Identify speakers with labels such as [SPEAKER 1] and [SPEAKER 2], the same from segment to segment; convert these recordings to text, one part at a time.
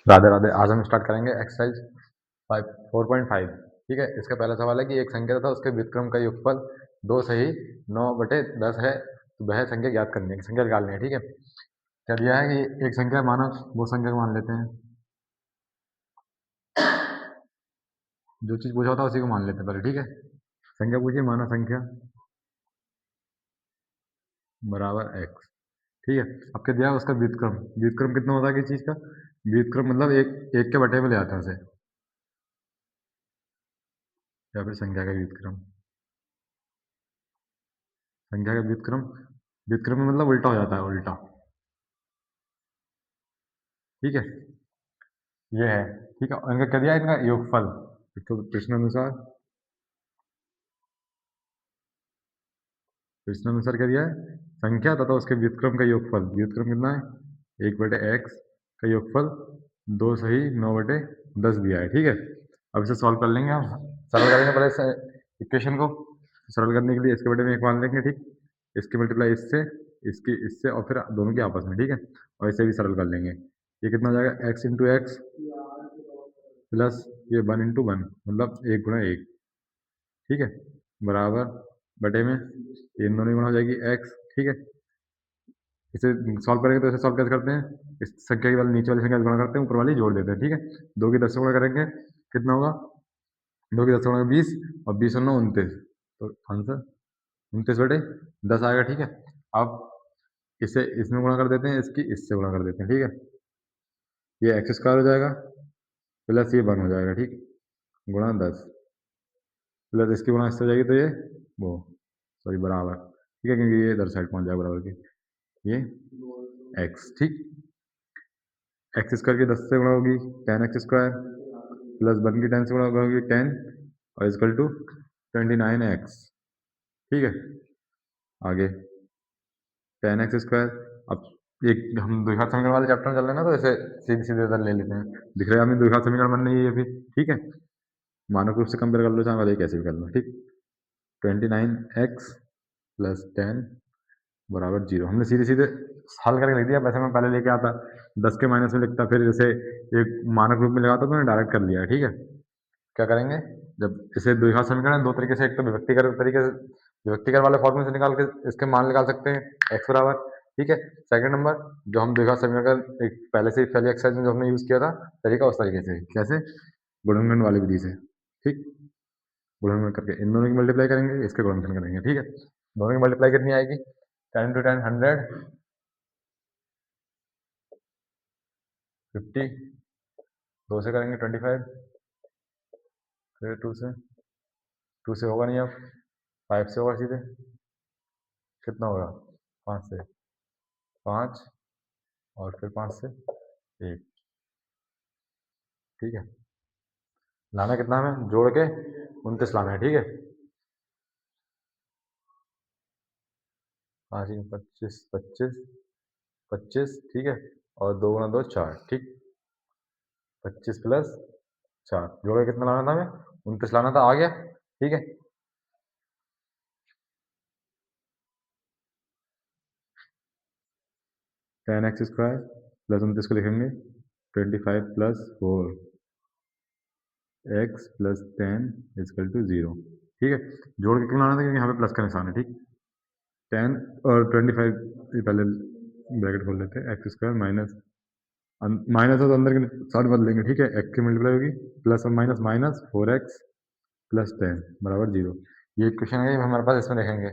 [SPEAKER 1] राधे राधे। आज हम स्टार्ट करेंगे एक्सरसाइज 4.5। ठीक है, इसका पहला सवाल है कि एक संख्या तथा उसके व्युत्क्रम का योगफल 2 सही 9/10 है, तो वह संख्या ज्ञात करनी है, संख्या निकालनी है। ठीक है, क्या दिया है कि एक संख्या मानो वो संख्या को मान लेते हैं, जो चीज पूछा होता है उसी को मान लेते हैं पहले। ठीक है, संख्या पूछिए, मानो संख्या बराबर एक्स। ठीक है, अब क्या दिया है उसका व्युत्क्रम। व्युत्क्रम कितना होता है किसी चीज का? व्युत्क्रम मतलब एक एक के बटे में ले आता है उसे, या फिर संख्या का व्युत्क्रम। संख्या का व्युत्क्रम, व्युत्क्रम में मतलब उल्टा हो जाता है, उल्टा। ठीक है, ये है। ठीक है, और इनका क्या दिया है? इनका योगफल। तो प्रश्नानुसार, प्रश्नानुसार क्या दिया है? संख्या तथा उसके व्युत्क्रम का योगफल। व्युत्क्रम कितना है? 1/x का योगफल 2 सही 9/10 दिया है। ठीक है, अब इसे सॉल्व कर लेंगे हम, सरल करेंगे पहले इस इक्वेशन को। सरल करने के लिए इसके बटे में एक मान लेंगे। ठीक, इसके मल्टीप्लाई इससे, इसकी इससे, और फिर दोनों के आपस में। ठीक है, और इसे भी सरल कर लेंगे। ये कितना हो जाएगा? x इंटू एक्स प्लस ये 1 इंटू 1, मतलब 1 गुणा 1। ठीक है, बराबर बटे में इन दोनों की गुणा हो जाएगी x। ठीक है, इसे सॉल्व करेंगे तो इसे सॉल्व कैसे करते हैं? इस संख्या की वाली नीचे वाली संख्या से गुणा करते हैं, ऊपर वाली जोड़ देते हैं। ठीक है, 2 की 10 से गुणा करेंगे, कितना होगा? 2 की 10 से गुणा 20, और 20 और 9 29, तो आंसर 29/10 आएगा। ठीक है, अब इसे इसमें गुणा कर देते हैं, इसकी इससे गुणा कर देते हैं। ठीक है, ये एक्स स्क्वायर हो जाएगा प्लस ये 1 हो जाएगा। ठीक, गुणा 10 प्लस इसकी गुणा इससे हो जाएगी, तो ये वो सॉरी बराबर। ठीक है, क्योंकि ये इधर साइड पहुंच जाएगा बराबर की, ये एक्स। ठीक, एक्स स्क्वायर की 10 से गुणा होगी 10x² प्लस 1 की 10 से गुणा होगी 10, और इजकल टू 29x। ठीक है, आगे 10x²। अब एक हम द्विघात समीकरण वाले चैप्टर में चल रहे हैं ना, तो इसे सीधे सीधे इधर ले लेते हैं। दिख रहा है हमें द्विघात समीकरण बन रही है अभी। ठीक है, मानक रूप से कंपेयर कर लो, चाहे वाले कैसे भी कर लो। ठीक, 29x प्लस 10 बराबर 0। हमने सीधे सीधे हल करके लिख दिया। वैसे मैं पहले लेके आता 10 के माइनस में लिखता, फिर इसे एक मानक रूप में लगाता, तो मैंने डायरेक्ट कर लिया। ठीक है, क्या करेंगे? जब इसे द्विघात समीकरण दो तरीके से, एक तो विभक्तिकर तरीके से, विभक्तिकर वाले फॉर्मूले से निकाल के इसके मान निकाल सकते हैं, x बराबर। ठीक है, सेकंड नंबर जो हम द्विघात समीकरण एक पहले से पहले एक्सरसाइज में जो हमने यूज किया था तरीका, उस तरीके से। कैसे? गुणनखंड वाली विधि से। ठीक, गुणनखंड करके इन दोनों की मल्टीप्लाई करेंगे, इसके गुणनखंड करेंगे। ठीक है, दोनों की मल्टीप्लाई कितनी आएगी? 10 × 10 100, 50, 2 से करेंगे 25, फिर 2 से होगा नहीं, अब 5 से होगा सीधे। कितना होगा? 5 से 5, और फिर 5 से 1। ठीक है, लाना कितना हमें? जोड़ के 29 लाना है। ठीक है, 5 × 25 25 25। ठीक है, और 2 × 2 4। ठीक, 25 प्लस 4 जोड़ के कितना लाना था हमें? 29 लाना था। आ गया। ठीक है, टेन एक्स स्क्वायर प्लस 29 को लिखेंगे 25 plus 4 x plus 10 equal to 0। ठीक है, जोड़ के क्यों लाना था? क्योंकि यहाँ पे प्लस का निशान है। ठीक, 10 और 25, पहले ब्रैकेट खोल लेते हैं, एक्स स्क्वायर माइनस माइनस है तो अंदर के साथ बदलेंगे। ठीक है, एक्स की मल्टीप्लाई होगी प्लस और माइनस, माइनस 4x प्लस 10 बराबर 0। ये इक्वेशन है हमारे पास, इसमें देखेंगे,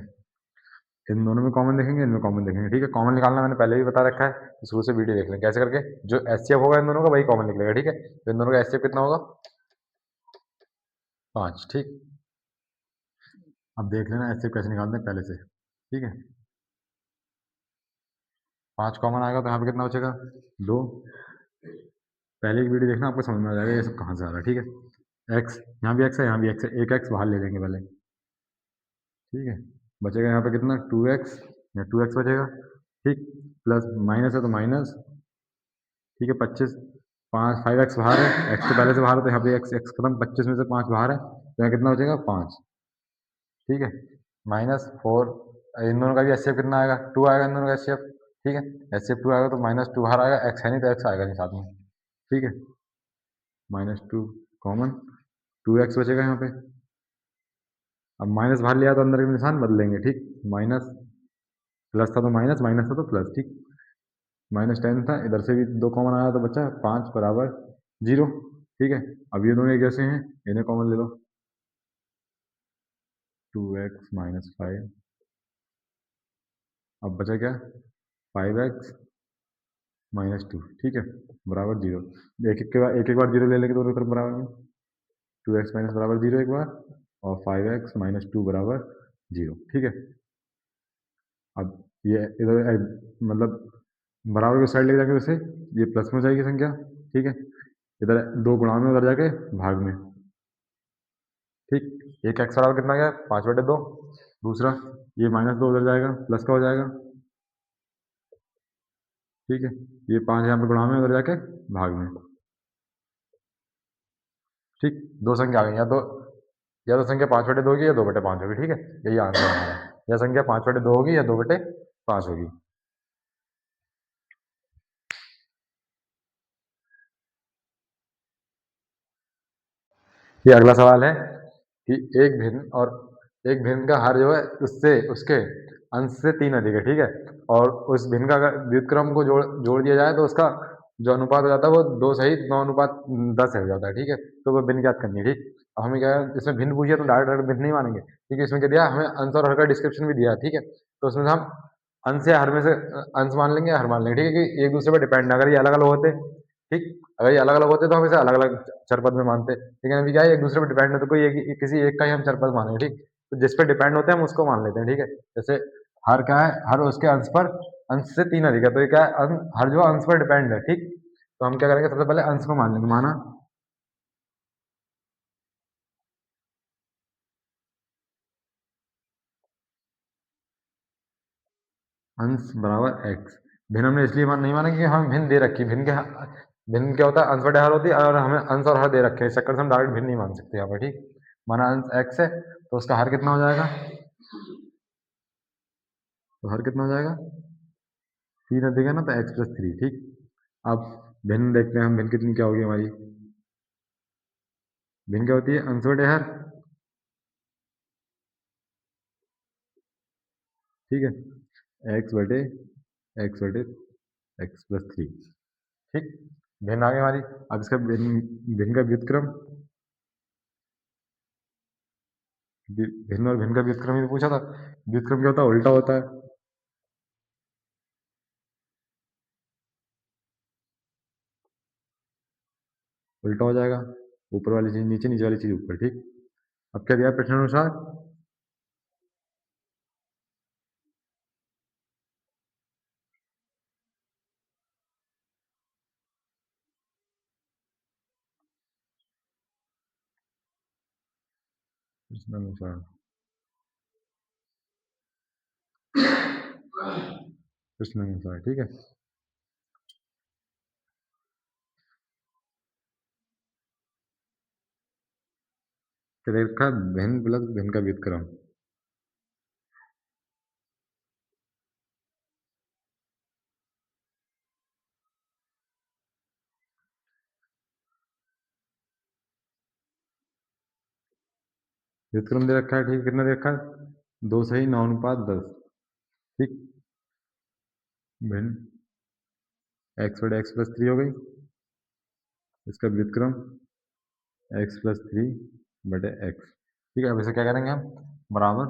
[SPEAKER 1] इन दोनों में कॉमन देखेंगे, इनमें कॉमन देखेंगे। ठीक है, कॉमन निकालना मैंने पहले भी बता रखा है, तो शुरू से वीडियो देख लें कैसे करके। जो एचसीएफ होगा इन दोनों का वही कॉमन निकलेगा। ठीक है, तो इन दोनों का एचसीएफ कितना होगा? 5। ठीक, अब देख लेना एचसीएफ कैसे निकालते हैं पहले से। ठीक है, 5 कॉमन आएगा तो यहाँ पे कितना बचेगा? 2। पहले की वीडियो देखना, आपको समझ में आ जाएगा ये सब कहाँ से आ रहा है। ठीक है, एक्स यहाँ भी एक्स है, यहाँ भी एक्स है, एक एक्स बाहर ले लेंगे पहले। ठीक है, बचेगा यहाँ पे कितना? 2x, या 2x बचेगा। ठीक, प्लस माइनस है तो माइनस। ठीक है, 25, 5x बाहर है, x तो पहले से बाहर है, तो यहाँ पे x खत्म, 25 में से 5 बाहर है, तो यहाँ कितना बचेगा? 5। ठीक है, -4, इन दोनों का भी एचसीएफ कितना आएगा? 2 आएगा इन दोनों का एचसीएफ। ठीक है, एचसीएफ 2 आएगा तो -2 बाहर आएगा, x है नहीं तो x आएगा नहीं साथ में। ठीक है, -2 कॉमन, 2x बचेगा यहाँ पे। अब माइनस बाहर लिया तो अंदर के निशान बदलेंगे, ठीक, माइनस, प्लस था तो माइनस, माइनस था तो प्लस, ठीक, -10 था, इधर से भी 2 कॉमन आया तो बचा 5 बराबर 0, ठीक है। अब ये दोनों एक जैसे हैं, इन्हें कॉमन ले लो, 2x माइनस 5, अब बचा क्या, 5x माइनस 2, ठीक है, बराबर 0। एक एक बार 0 ले लेंगे दोनों तरफ बराबर में, 2x माइनस बराबर 0 एक बार, और 5x माइनस 2 बराबर 0, ठीक है। अब ये इधर मतलब बराबर की साइड ले जाके वैसे ये प्लस में हो जाएगी संख्या, ठीक है, इधर 2 गुणा में, उधर जाके भाग में, ठीक। एक एक्स बराबर कितना गया, 5/2, दूसरा ये -2 उधर जाएगा, प्लस का हो जाएगा, ठीक है, ये 5 यहाँ पे गुणा में, उधर जाके भाग में, ठीक। दो संख्या आ गई, या तो संख्या 5/2 होगी या 2/5 होगी, ठीक है, यही आंसर है हमारा, या संख्या 5/2 होगी या 2/5 होगी। ये अगला सवाल है कि एक भिन्न का हर जो है उससे उसके अंश से 3 अधिक है, ठीक है, और उस भिन्न का अगर व्युत्क्रम को जोड़ दिया जाए तो उसका जो अनुपात हो जाता है वो 2 सहित 9:10 हो जाता है, ठीक है। तो वो भिन्न ज्ञात करनी है, ठीक। अब हमें क्या है, इसमें भिन्न पूछिए तो डायरेक्ट डायरेक्ट भिन्न नहीं मानेंगे, ठीक है। इसमें क्या दिया, हमें अंश और हर का डिस्क्रिप्शन भी दिया है, ठीक है। तो उसमें से हम अंश या हर में से अंश मान लेंगे, हर मान लेंगे, ठीक है, कि एक दूसरे पर डिपेंड है। अगर ये अलग अलग होते, ठीक, अगर ये अलग अलग होते तो हम इसे अलग अलग चरपद में मानते, लेकिन अभी क्या है, एक दूसरे पर डिपेंड है तो कोई किसी एक का ही हम चरपद मानेंगे, ठीक। तो जिस पे डिपेंड होते हैं हम उसको मान लेते हैं, ठीक है। जैसे हर क्या है, हर उसके अंश पर, अंश से 3 अधिक है, तो ये क्या है, हर जो अंश पर डिपेंड है, ठीक। तो हम क्या करेंगे, सबसे पहले अंश को मान लेंगे, माना अंश बराबर एक्स। भिन्न हमने इसलिए नहीं माना कि हमें भिन्न दे रखी, भिन्न क्या होता है, अंश बटे हर होती है, और हमें अंश और हर दे रखे हैं, इस चक्कर से हम डायरेक्ट भिन्न नहीं मान सकते यहाँ पर, ठीक। माना अंश एक्स है तो उसका हर कितना हो जाएगा, तो हर कितना हो जाएगा, 3 अधिक है ना, तो x+3, ठीक। अब भिन्न देखते हैं हम, भिन्न कितनी क्या होगी हमारी, भिन्न क्या होती है, अंश बटे हर, ठीक है, एक्स बटे x+3, ठीक। भिन्न आ गई हमारी। अब इसका भिन्न भिन्न का व्युत्क्रम, भिन्न और भिन्न का व्युत्क्रम ही पूछा था। व्युत्क्रम क्या होता है, उल्टा होता है, उल्टा हो जाएगा, ऊपर वाली चीज नीचे, नीचे वाली चीज ऊपर, ठीक। अब क्या दिया प्रश्न अनुसार, प्रश्न अनुसार, प्रश्न अनुसार, ठीक है। क्या देखा, भिन्न प्लस भिन्न का व्युत्क्रम, व्युत्क्रम दे रखा है, ठीक, कितना दे रखा है, 2:9:10, ठीक। भिन्न x/x+3 हो गई, इसका व्युत्क्रम x+3/x, ठीक है। अब इसे क्या करेंगे हम, बराबर,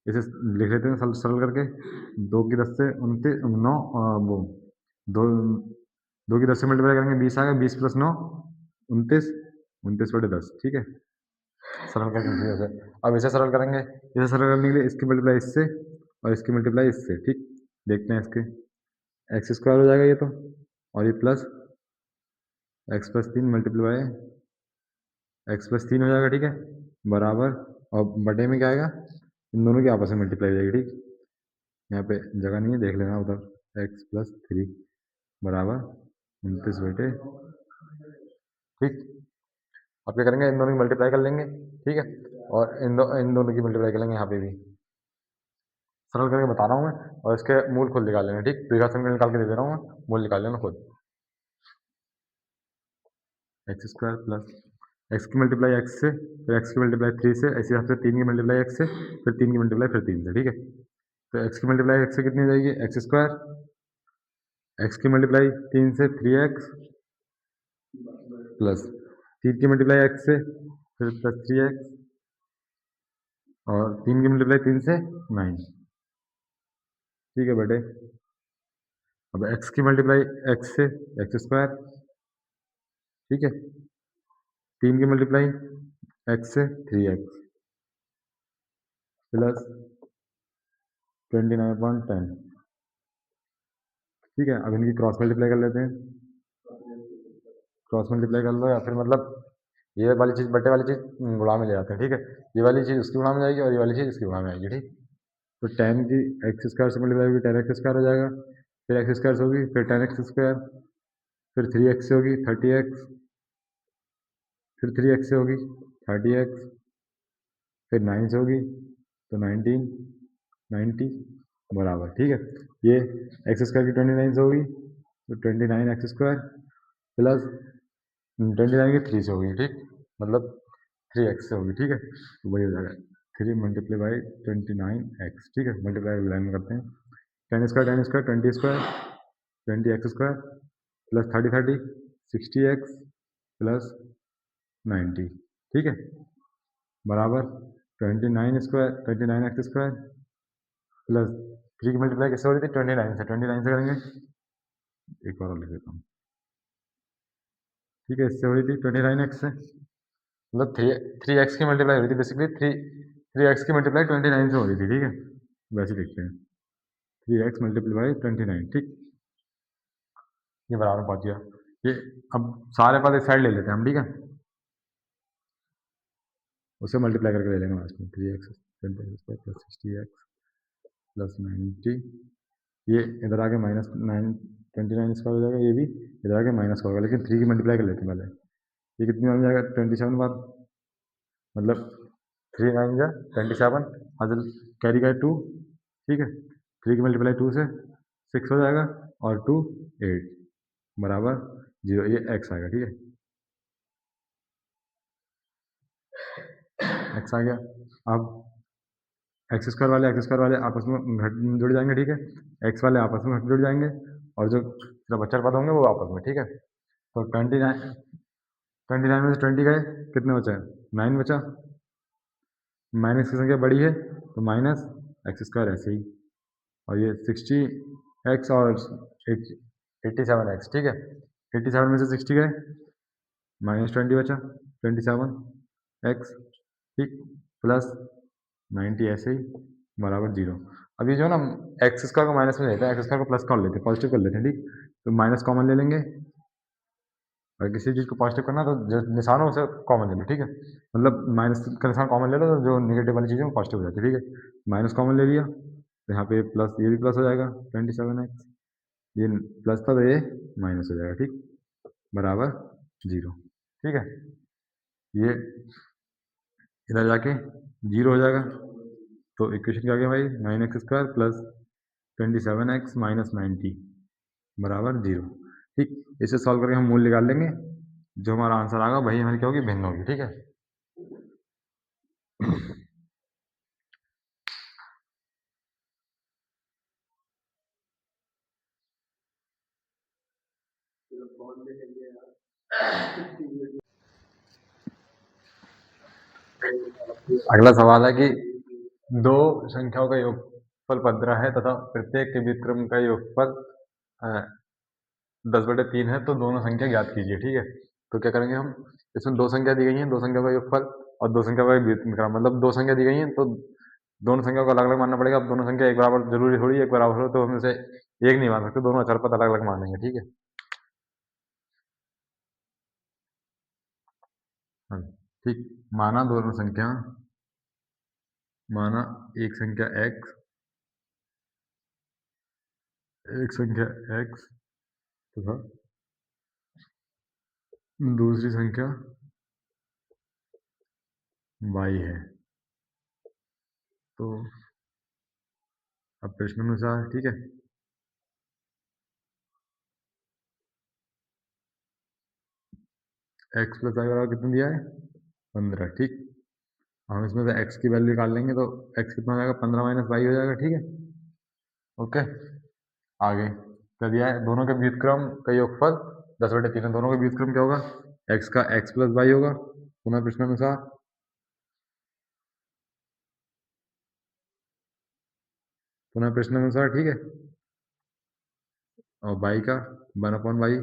[SPEAKER 1] इसे लिख लेते हैं सरल सरल करके, 2 की 10 से 29, वो दो 2 की 10 से मल्टीप्लाई करेंगे, 20 आ गया, 20 + 9 29, 29/10, ठीक है, सरल करके इसे। अब इसे सरल करेंगे, इसे सरल करने के लिए इसकी मल्टीप्लाई इससे और इसकी मल्टीप्लाई इससे, ठीक। देखते हैं इसके, x² हो जाएगा ये तो, और ये प्लस x+3 मल्टीप्लाई x+3 हो जाएगा, ठीक है, बराबर, और बटे में क्या आएगा, इन दोनों की आपस में मल्टीप्लाई हो जाएगी, ठीक। यहाँ पे जगह नहीं है, देख लेना उधर, x+3 बराबर 29/, ठीक। अब क्या करेंगे, इन दोनों की मल्टीप्लाई कर लेंगे, ठीक है, और इन दोनों की मल्टीप्लाई कर लेंगे यहाँ पे भी, सरल करके बता रहा हूँ मैं, और इसके मूल खुद निकाल लेना, ठीक। द्विघात समीकरण निकाल के दे दे रहा हूँ मैं, मूल निकाल लेना खुद। एक्स स्क्वायर प्लस एक्स की मल्टीप्लाई एक्स से, फिर एक्स की मल्टीप्लाई 3 से, ऐसे हिसाब से 3 की मल्टीप्लाई एक्स से, फिर 3 की मल्टीप्लाई फिर 3 से, ठीक है। तो एक्स की मल्टीप्लाई एक्स से कितनी हो जाएगी, एक्स स्क्वायर, एक्स की मल्टीप्लाई 3 से 3x प्लस 3 की मल्टीप्लाई एक्स से फिर प्लस 3x और 3 की मल्टीप्लाई 3 से 9, ठीक है बेटे। अब एक्स की मल्टीप्लाई एक्स से एक्स स्क्वायर, ठीक है, 3 की मल्टीप्लाई एक्स से 3x प्लस 29/10, ठीक है। अब इनकी क्रॉस मल्टीप्लाई कर लेते हैं, क्रॉस मल्टीप्लाई कर लो या फिर मतलब ये वाली चीज़ बटे वाली चीज़ गुणा में ले जाते हैं, ठीक है। ये वाली चीज़ उसकी गुणा में जाएगी और ये वाली चीज़ इसकी गुणा में आएगी, ठीक। तो टेन की एक्स स्क्वायर से मल्टीप्लाई होगी, 10x स्क्वायर हो जाएगा, फिर एक्स स्क्वायर से होगी, फिर 10x स्क्वायर, फिर 3x से होगी 30x, फिर 3x से होगी 30x, फिर 9 से होगी तो 19, 90 बराबर, ठीक है। ये एक्स स्क्वायर की 29 से होगी तो 29x स्क्वायर प्लस 29 की 3 से होगी, ठीक, मतलब 3x से होगी, ठीक है। तो वही हो जाएगा 3 मल्टीप्लाई बाई 29x, ठीक है। मल्टीप्लाई लाइन में करते हैं, 10 square 20 square 20x square plus 30 60x plus 90, ठीक है, बराबर 29 एक्स स्क्वायर प्लस 3 की मल्टीप्लाई किससे हो रही थी, 29 से करेंगे, एक बार और लिख देता हूँ, ठीक है। इससे हो रही थी 29x से, मतलब थ्री एक्स की मल्टीप्लाई हो रही थी, बेसिकली थ्री एक्स की मल्टीप्लाई 29 से हो रही थी, ठीक है। वैसे लिखते हैं 3x मल्टीप्लाई बाई 29, ठीक, ये बराबर पहुंच गया। ये अब सारे पद इस साइड ले लेते हैं हम, ठीक है, उसे मल्टीप्लाई करके ले लेंगे लास्ट में, 3x प्लस 60x प्लस 90, ये इधर आके -9 29 स्क्वायर हो जाएगा, ये भी इधर आके माइनस होगा, लेकिन 3 की मल्टीप्लाई कर लेते हैं पहले। ये कितनी बन जाएगा 27 बार, मतलब 3 9 जा 27, अदर कैरी का 2, ठीक है। 3 की मल्टीप्लाई 2 से 6 हो जाएगा और 2 8 बराबर 0, ये x आएगा, ठीक है, x आ गया। अब एक्स स्क्वायर वाले आपस में घट जुड़ जाएंगे, ठीक है, एक्स वाले आपस में घट जुड़ जाएंगे और जो सिर्फ अचर पद होंगे वो आपस में, ठीक है। तो 29 में से 20 गए, कितने बचे, 9 बचा, माइनस की संख्या बड़ी है तो माइनस एक्स स्क्वायर ऐसे ही, और ये 60x और 87x, ठीक है। 87 में से 60 गए, -20 बचा, 27x, ठीक, प्लस 90 ऐसे ही बराबर 0। अब ये जो है ना, एक्स स्क्वायर को माइनस में लेते हैं, एक्स स्क्वायर को प्लस कर लेते हैं, पॉजिटिव कर लेते हैं, ठीक। तो माइनस कॉमन ले लेंगे, अगर किसी चीज़ को पॉजिटिव करना है तो जो निशान हो उसे कॉमन ले लो, ठीक है। मतलब माइनस का निशान कॉमन ले लो तो जो निगेटिव वाली चीज़ है वो पॉजिटिव हो जाती है, ठीक है। माइनस कॉमन ले लिया तो यहाँ पे प्लस, ये भी प्लस हो जाएगा 27x, ये प्लस था तो ये माइनस हो जाएगा, ठीक, बराबर 0, ठीक है। ये इधर जाके 0 हो जाएगा, तो इक्वेशन क्या आ गया भाई, 9x square plus 27x minus 90 बराबर 0, ठीक। इसे सॉल्व करके हम मूल्य निकाल लेंगे, जो हमारा आंसर आएगा वही हमारी क्या होगी, भिन्न होगी, ठीक है। अगला सवाल है कि दो संख्याओं का योगफल 15 है तथा प्रत्येक के व्युत्क्रम का योगफल 10/3 है, तो दोनों संख्या ज्ञात कीजिए, ठीक है। तो क्या करेंगे हम, इसमें दो संख्या दी गई हैं, दो संख्या का योगफल और दो संख्या का व्युत्क्रम, मतलब दो संख्या दी गई हैं तो दोनों संख्या को अलग अलग मानना पड़ेगा। अब दोनों संख्या एक बराबर जरूरी थोड़ी एक बराबर हो, तो हम इसे एक नहीं मान सकते, दोनों अचर पद अलग अलग मानेंगे, ठीक है। हाँ, ठीक, माना दोनों संख्या, माना एक संख्या x, एक संख्या x तथा दूसरी संख्या y है। तो अब प्रश्नानुसार, ठीक है, एक्स प्लस वाई बराबर कितना दिया है 15, ठीक। हम इसमें से एक्स की वैल्यू निकाल लेंगे तो एक्स कितना हो जाएगा 15 माइनस वाई हो जाएगा, ठीक है। ओके, आगे क्या दिया है, दोनों के व्युत्क्रम का योगफल 10/3 है। दोनों का व्युत्क्रम क्या होगा, एक्स का एक्स प्लस वाई होगा पुनः प्रश्नानुसार, पुनः प्रश्नानुसार, ठीक है। और वाई का 1/y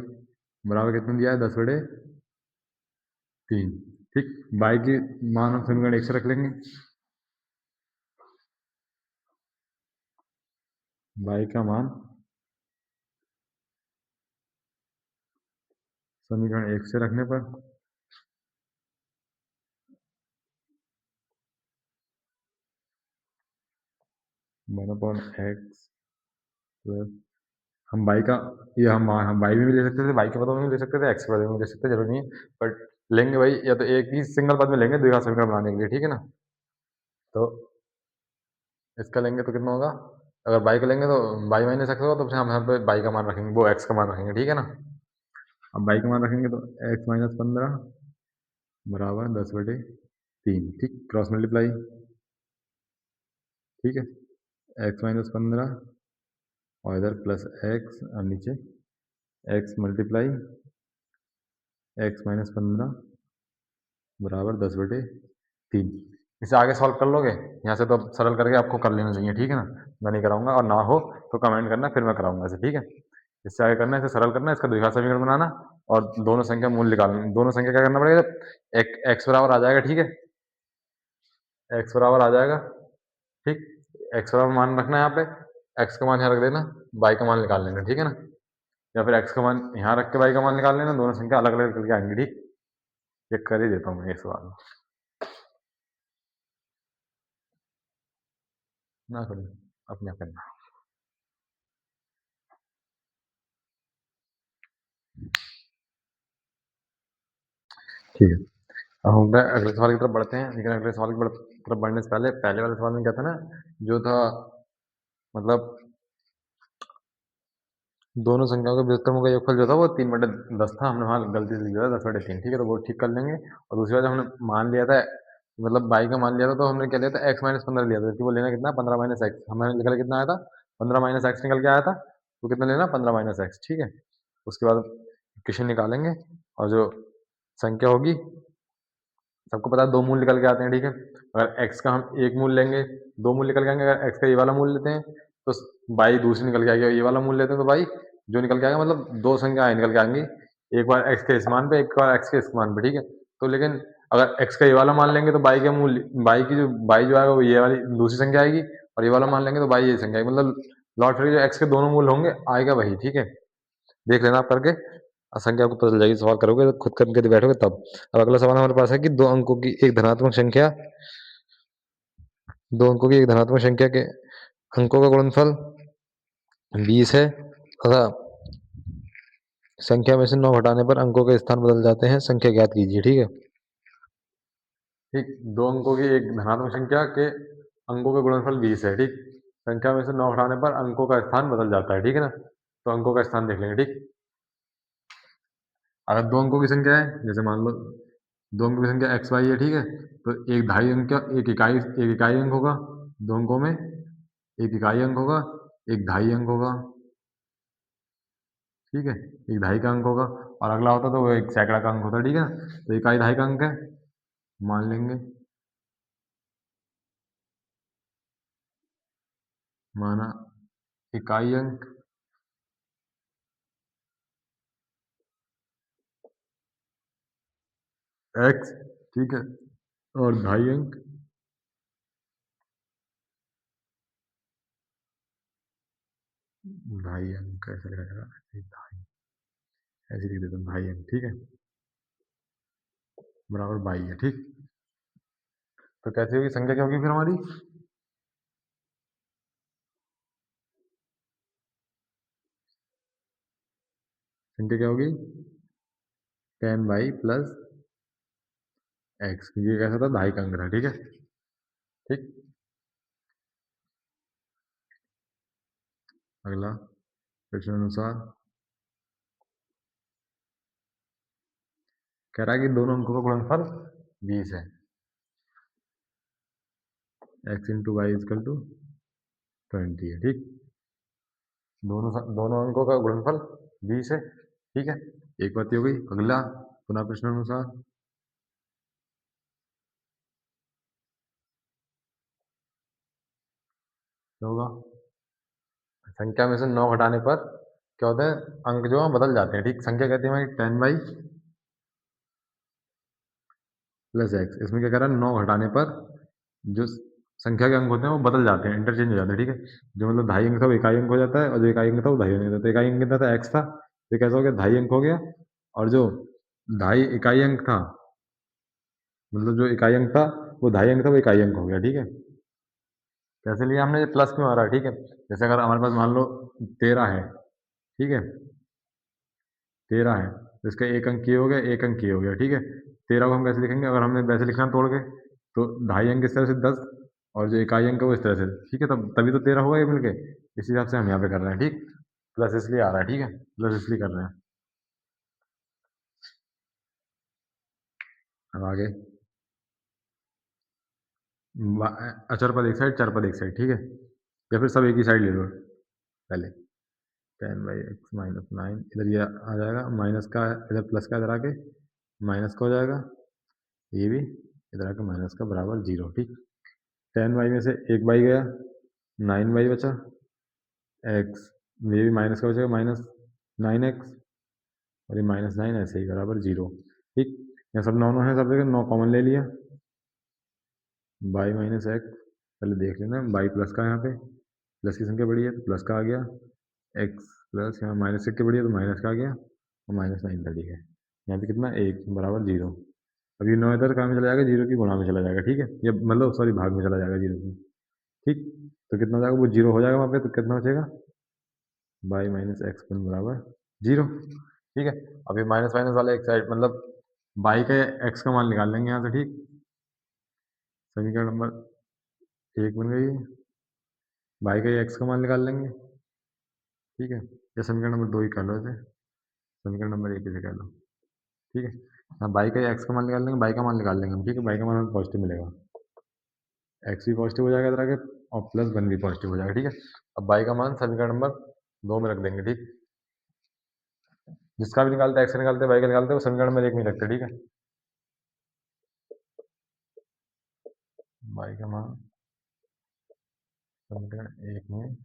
[SPEAKER 1] बराबर कितना दिया है 10/3, ठीक। वाई की मान हम समीकरण 1 से रख लेंगे, वाई का मान समीकरण 1 से रखने पर 1/x प्लस, हम बाई का, ये हम बाई में भी ले सकते थे, बाई के पदों में भी ले सकते थे, एक्स के पदों में भी ले सकते थे, जरूरी नहीं है। बट लेंगे भाई, या तो एक ही सिंगल पद में लेंगे द्विघात समीकरण बनाने के लिए, ठीक है ना। तो इसका लेंगे तो कितना होगा, अगर बाई का लेंगे तो बाई माइनस एक्स होगा, तो फिर हम यहाँ पे बाई का मान रखेंगे, वो एक्स का मान रखेंगे, ठीक है ना। अब बाई का मान रखेंगे तो एक्स माइनस 15 बराबर 10/3, ठीक। क्रॉस मल्टीप्लाई, ठीक है। एक्स माइनस 15 और इधर प्लस एक्स और नीचे एक्स मल्टीप्लाई एक्स माइनस 15 बराबर 10/3। इसे आगे सॉल्व कर लोगे, यहाँ से तो अब सरल करके आपको कर लेना चाहिए, ठीक है ना। मैं नहीं कराऊंगा, और ना हो तो कमेंट करना, फिर मैं कराऊंगा इसे, ठीक है। इससे आगे करना है, इसे सरल करना है, इसका द्विघात समीकरण बनाना और दोनों संख्या मूल्य निकालना। दोनों संख्या क्या करना पड़ेगा, एक एक्स बराबर आ जाएगा, ठीक है। एक्स बराबर आ जाएगा, ठीक। एक्स बराबर मान रखना है यहाँ पे, एक्स का मान यहाँ रख देना, बाई का मान निकाल लेना, ठीक है ना। या फिर एक्स का मान यहाँ रख के बाई का मान निकाल लेना, दोनों संख्या अलग अलग करके आएंगी, ठीक। ये कर ही देता हूँ मैं ये सवाल, ना करूँ अपने आप करना, ठीक है। अब हम अगले सवाल की तरफ बढ़ते हैं, लेकिन अगले सवाल की तरफ बढ़ने से पहले पहले वाले सवाल में क्या था ना, जो था मतलब दोनों संख्याओं के व्युत्क्रमों का योगफल जो था वो 3/10 था, हमने वहाँ गलती से लिख दिया था 10/3, ठीक है। तो वो ठीक कर लेंगे। और दूसरी बात, हमने मान लिया था, मतलब बाई का मान लिया था, तो हमने क्या लिया था, एक्स माइनस 15 लिया था, जबकि वो लेना कितना 15 माइनस एक्स, हमें निकल कितना आया था 15 माइनस एक्स निकल के आया था। तो कितना लेना 15 माइनस एक्स, ठीक है। उसके बाद इक्वेशन निकालेंगे, और जो संख्या होगी, सबको पता है दो मूल निकल के आते हैं, ठीक है। अगर x का हम एक मूल लेंगे, दो मूल निकल के आएंगे। अगर x का ये वाला मूल लेते हैं तो बाई दूसरी निकल के आएगी, और ये वाला मूल लेते हैं तो बाई जो निकल के आएगा, मतलब दो संख्याएं निकल के आएंगी, एक बार x के इस मान पे, एक बार x के इस मान पे, ठीक है। तो लेकिन अगर x का ये वाला मान लेंगे तो बाई के मूल, बाई जो आएगा वो ये वाली दूसरी संख्या आएगी, और ये वाला मान लेंगे तो बाई ये संख्या आएगी, मतलब लॉट फिर जो x के दोनों मूल होंगे आएगा वही, ठीक है। देख लेना आप करके, संख्या आपको पता चल जाएगी, सवाल करोगे तो खुद करके बैठोगे तब। अब अगला सवाल हमारे पास है कि दो अंकों की एक धनात्मक संख्या के अंकों का गुणनफल 20 है तथा संख्या में से 9 घटाने पर अंकों के स्थान बदल जाते हैं, संख्या ज्ञात कीजिए, ठीक है। ठीक, दो अंकों की एक धनात्मक संख्या के अंकों का गुणनफल 20 है, ठीक। संख्या में से 9 घटाने पर अंकों का स्थान बदल जाता है, ठीक है ना। तो अंकों का स्थान देख लेंगे, ठीक। अगर दो अंकों की संख्या है, जैसे मान लो दो अंकों की संख्या एक्स वाई है, ठीक है। तो एक ढाई अंक का एक इकाई अंक होगा, दो अंकों में एक इकाई अंक होगा, एक ढाई अंक होगा, ठीक है। एक ढाई का अंक होगा, और अगला होता तो वो एक सैकड़ा का अंक होता, ठीक है ना। तो इकाई ढाई का अंक है, मान लेंगे, माना इकाई अंक एक्स, ठीक है। और ढाई अंक ढाई अंक ऐसे लिखा जाएगा, ढाई ऐसे लिख देता हूँ, ढाई अंक, ठीक है, बराबर बाई है, ठीक। तो कैसे होगी संख्या, क्या होगी फिर हमारी, संख्या क्या होगी 10 बाई प्लस एक्स, ये कैसा था ढाई का अंक था, ठीक है, ठीक। अगला प्रश्न अनुसार कह रहा है कि दोनों अंकों का गुणनफल 20 है। x into y equal to 20 है, ठीक। दोनों अंकों का गुणनफल 20 है, ठीक है। एक बात ये हो गई। अगला पुनः प्रश्नानुसार क्या होगा? संख्या में से 9 घटाने पर क्या होता है, अंक जो है बदल जाते हैं, ठीक। संख्या कहती है हमारी 10 प्लस एक्स। इसमें क्या कह रहा है, 9 घटाने पर जो संख्या के अंक होते हैं वो बदल जाते हैं, इंटरचेंज हो जाते हैं, ठीक है। जो मतलब ढाई अंक था वो इकाई अंक हो जाता है, और जो इकाई अंक था वो ढाई अंक हो जाता है। इकाई अंक कितना था, एक्स था, तो कैसा हो गया, ढाई अंक हो गया। और जो ढाई इकाई अंक था, मतलब जो इकाई अंक था वो ढाई अंक था, वो इकाई अंक हो गया, ठीक है। कैसे लिया हमने, ये प्लस क्यों आ रहा है, ठीक है। जैसे अगर हमारे पास मान लो 13 है, ठीक है, 13 है, तो इसका एक अंक ये हो गया, एक अंक ये हो गया, ठीक है। 13 को हम कैसे लिखेंगे, अगर हमने वैसे लिखना तोड़ के, तो ढाई अंक इस तरह से 10, और जो इकाई अंक है वो इस तरह से, ठीक है। तब तभी तो 13 होगा ये मिलके। इस हिसाब से हम यहाँ पे कर रहे हैं, ठीक। प्लस इसलिए आ रहा है, ठीक है, प्लस इसलिए कर रहे हैं। अब आगे अचर पद एक साइड, चर पद एक साइड, ठीक है, या फिर सब एक ही साइड ले लो पहले। 10/x-9 इधर ये आ जाएगा, माइनस का इधर प्लस का इधर आके माइनस का हो जाएगा, ये भी इधर आके माइनस का बराबर 0, ठीक। 10y में से एक बाई गया, 9y बचा, x ये भी माइनस का बचेगा, -9x, और ये -9 ऐसे ही बराबर 0, ठीक। यहाँ सब 9 है, सब जगह 9 कॉमन ले लिया, बाई माइनस एक्स, पहले देख लेना, बाई प्लस का, यहाँ पे प्लस की संख्या बड़ी है तो प्लस का आ गया, एक्स प्लस यहाँ माइनस की बड़ी है तो माइनस का आ गया, और -9 था, ठीक है। यहाँ पे कितना, एक बराबर 0। अब ये 9 इधर कहाँ में चला जाएगा, 0 की गुणा में चला जाएगा, ठीक है, या मतलब सॉरी भाग में चला जाएगा 0 की, ठीक। तो कितना हो जाएगा, वो 0 हो जाएगा वहाँ पे, तो कितना बचेगा, बाई माइनस एक्स बराबर 0, ठीक है। अब ये माइनस माइनस वाला एक साइड, मतलब बाई का एक्स का मान निकाल लेंगे यहाँ से, ठीक। समीकरण नंबर 1 बन गई है, बाई का एक्स का मान निकाल लेंगे, ठीक है। या समीकरण नंबर 2 ही कर लो इसे, समीकरण नंबर 1 इसे कर लो, ठीक है। हाँ, बाई का एक्स का मान निकाल लेंगे, बाई का मान निकाल लेंगे हम, ठीक है। बाई का मान हमें पॉजिटिव मिलेगा, एक्स भी पॉजिटिव हो जाएगा इधर आके, और प्लस 1 भी पॉजिटिव हो जाएगा, ठीक है। अब बाई का मान समीकरण नंबर 2 में रख देंगे, ठीक। जिसका भी निकालते हैं, एक्स का निकालते हैं, बाई का निकालते हैं, वो समीकरण नंबर 1 में रखते हैं, ठीक है। बाई का मान समीकरण 1 में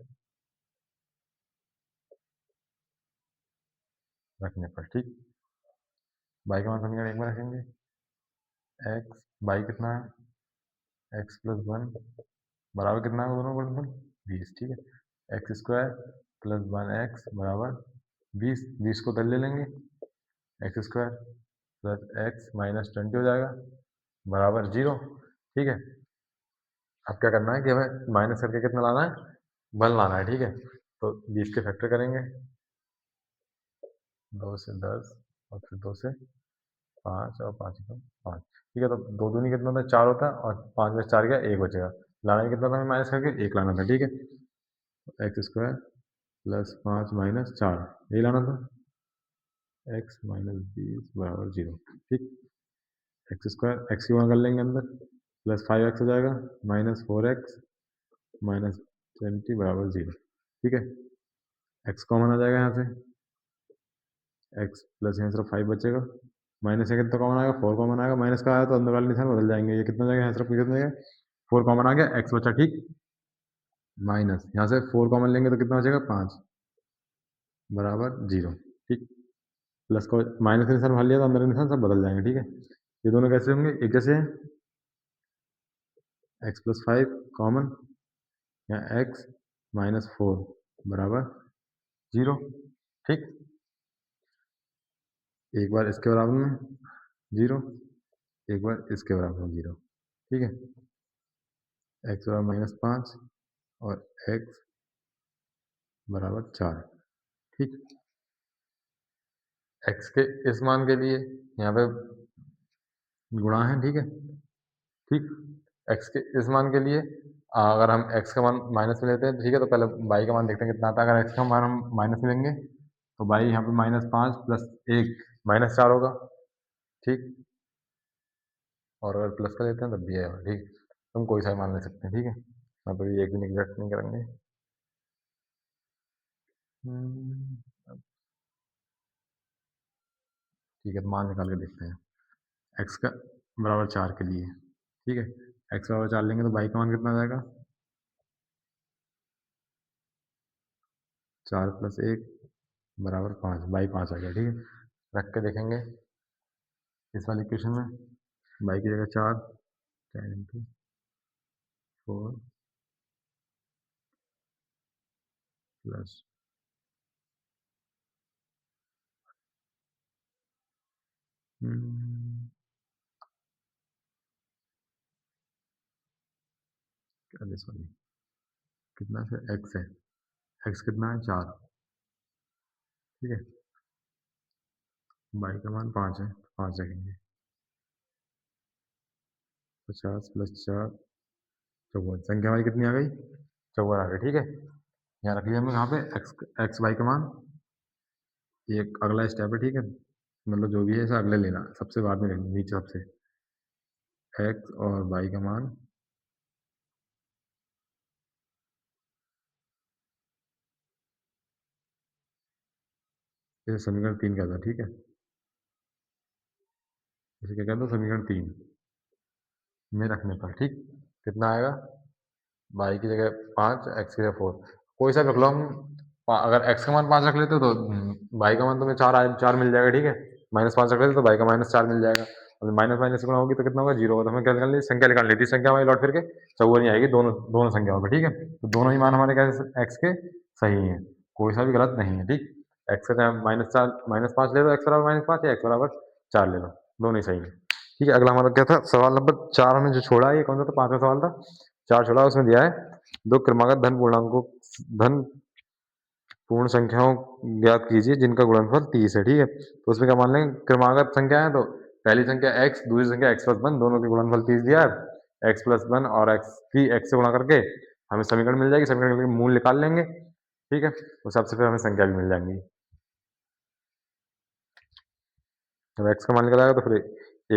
[SPEAKER 1] रखने पर, ठीक। बाई का मान समीकरण 1 में रखेंगे, एक्स बाई कितना है, एक्स प्लस 1 बराबर कितना है, दोनों गुणनफल 20, ठीक है। एक्स स्क्वायर प्लस 1x बराबर 20, 20 को उधर ले लेंगे, x square plus x minus 20 हो जाएगा बराबर 0, ठीक है। अब क्या करना है कि हमें माइनस करके कितना लाना है, 1 लाना है, ठीक है। तो 20 के फैक्टर करेंगे, 2 से 10, और फिर 2 से 5, और 5 से 5, ठीक है। तो 2 दूनी कितना होता है, 4 होता है, और 5 में 4 गया, 1 बचेगा। लाना है कितना था हमें, माइनस करके 1 लाना था, ठीक है। एक्स स्क्वायर प्लस 5 माइनस 4 यही लाना था, एक्स माइनस 20 बराबर 0, ठीक। एक्स स्क्वायर एक्स की गुणा कर लेंगे अंदर, प्लस 5x हो जाएगा, -4x माइनस 20 बराबर 0, ठीक है। एक्स कॉमन आ जाएगा यहाँ से, एक्स प्लस यहाँ सिर्फ 5 बचेगा, माइनस से कितना कॉमन आएगा, 4 कॉमन आएगा, माइनस का आया तो अंदर वाले निशान बदल जाएंगे, ये कितना जाएगा, यहाँ सिर्फ कितना जाएगा, 4 कॉमन आ गया, एक्स बचा, ठीक। माइनस यहाँ से 4 कॉमन लेंगे तो कितना बचेगा, 5 बराबर 0, ठीक। प्लस को माइनस का निशान भर लिया तो अंदर के निशान सब बदल जाएंगे, ठीक है। ये दोनों कैसे होंगे, एक जैसे हैं, एक्स प्लस 5 कॉमन, या एक्स -4 बराबर 0, ठीक। एक बार इसके बराबर में 0, एक बार इसके बराबर में 0, ठीक है। एक्स बराबर -5 और एक्स बराबर 4, ठीक। एक्स के इस मान के लिए यहाँ पे गुणा है, ठीक है, ठीक। एक्स के इस मान के लिए अगर हम एक्स का मान माइनस में लेते हैं तो ठीक है, तो पहले बाई का मान देखते हैं कितना आता है। अगर एक्स का मान हम माइनस में लेंगे तो बाई यहाँ पे -5 प्लस 1 -4 होगा, ठीक। और अगर प्लस का लेते हैं तब भी आएगा, ठीक। तुम कोई सा मान ले सकते हैं, ठीक है, यहाँ पर एक भी निगलेक्ट नहीं करेंगे। हम्म, ठीक है, तो मान निकाल के देखते हैं। एक्स का बराबर 4 के लिए, ठीक है, एक्स बराबर 4 लेंगे तो बाई का मान कितना आ जाएगा, 4 + 1 बराबर 5, बाई 5 आ गया, ठीक है। रख के देखेंगे इस वाली इक्वेशन में, बाई की जगह 4, 10 × 4 प्लस सॉरी, कितना है, एक्स है, एक्स कितना है, 4, ठीक है, बाई का मान 5 है, 5 रखेंगे, 50 + 4 54, संख्या हमारी कितनी आ गई, 54 आ गई, ठीक है। यहाँ रख लिया हमने, कहाँ पे, एक्स, एक्स वाई का मान, ये अगला स्टेप है, ठीक है, मतलब जो भी है इसे अगले लेना, सबसे बाद में लेना, नीचे सबसे, एक्स और वाई का मान, इसे समीकरण 3 कहता है, ठीक है, इसे क्या कहते हैं, समीकरण 3 में रखने पर, ठीक, कितना आएगा, वाई की जगह 5, एक्स की जगह 4, कोई सा भी रख लो हम, अगर एक्स का मान 5 रख लेते तो वाई का मान तुम्हें 4 मिल जाएगा, ठीक है, -5 रख लेते तो वाई का -4 मिल जाएगा, और माइनस माइनस गुणा होगी तो कितना होगा, 0 होगा, तो हमें क्या निकालनी, संख्या निकाल लेती, संख्या हमारी लौट फिर के 54 ही आएगी, दोनों दोनों संख्याओं पर, ठीक है, तो दोनों ही मान हमारे कैसे, एक्स के सही हैं, कोई सा भी गलत नहीं है, ठीक, एक्स का चाहे -4 -5 ले लो, एक्स बराबर -5 या एक्स बराबर 4 ले लो, दोनों ही सही है, ठीक है। अगला हमारा क्या था, सवाल नंबर 4 हमने जो छोड़ा है, ये कौन सा था, 5वां सवाल था, 4 छोड़ा, उसमें दिया है दो क्रमागत धन पूर्णांकों, धन पूर्ण संख्याओं ज्ञात कीजिए जिनका गुणनफल 30 है, ठीक है, तो उसमें क्या मान लेंगे, क्रमागत संख्या है तो पहली संख्या x, दूसरी संख्या x+1, दोनों के गुणनफल 30 दिया है, x+1 और x की x से गुणा करके हमें समीकरण मिल जाएगी, समीकरण के मूल निकाल लेंगे, ठीक है, उस हिसाब से फिर हमें संख्या भी मिल जाएंगी, जब x का मान निकल आएगा तो फिर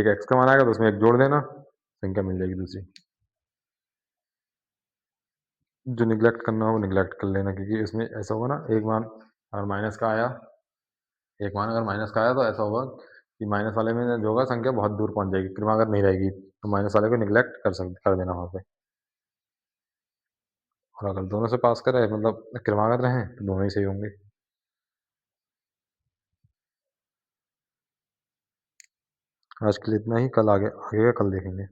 [SPEAKER 1] एक x का मान आएगा तो उसमें एक जोड़ देना, संख्या मिल जाएगी दूसरी, जो निगलेक्ट करना हो वो निगलेक्ट कर लेना, क्योंकि इसमें ऐसा होगा ना, एक मान अगर माइनस का आया, एक मान अगर माइनस का आया तो ऐसा होगा कि माइनस वाले में जो होगा संख्या बहुत दूर पहुंच जाएगी, क्रमागत नहीं रहेगी, तो माइनस वाले को निगलेक्ट कर देना वहाँ पे, और अगर दोनों से पास करे मतलब क्रमागत रहें तो दोनों ही सही होंगे। आज के लिए इतना ही, कल आगे आगे का कल देखेंगे।